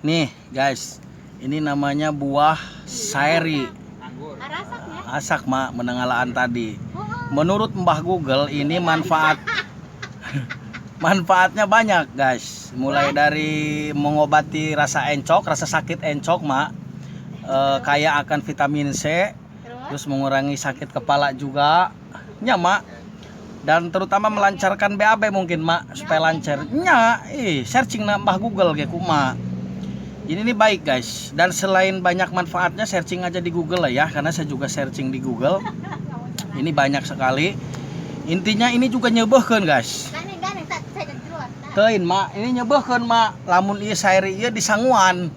Nih guys, ini namanya buah sairi. Asak mak menengalaan tadi. Menurut Mbah Google ini manfaatnya banyak guys. Mulai dari mengobati rasa encok, rasa sakit encok mak. Kaya akan vitamin C. Terus mengurangi sakit kepala juga. Nya mak. Dan terutama melancarkan BAB mungkin mak, supaya lancar. Nya, searching na Mbah Google kayak mak. Ini nih baik guys. Dan selain banyak manfaatnya, searching aja di Google lah ya, karena saya juga searching di Google. Ini banyak sekali. Intinya ini juga nyebehkeun guys. Teuin mak, ini nyebehkeun mak. Lamun ieu sairi ieu disanguan.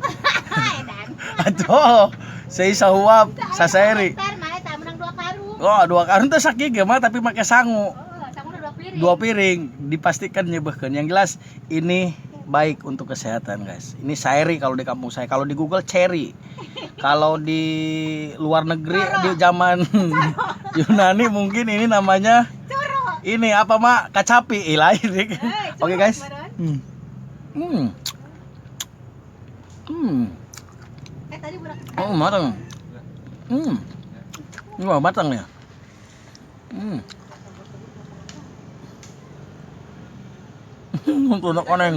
Atuh, saya sahuap sasairi. Oh, 2 karung teh sakit ge mah tapi make sangu. 2 piring dipastikan nyebehkeun. Yang jelas ini baik untuk kesehatan guys. Ini sairi kalau di kampung saya. Kalau di Google cherry. Kalau di luar negeri di zaman Yunani mungkin ini namanya ini apa mak? Kacapi. Lain. Oke guys. Oh, matang. Wah, matang ya. Untuk anak koneng.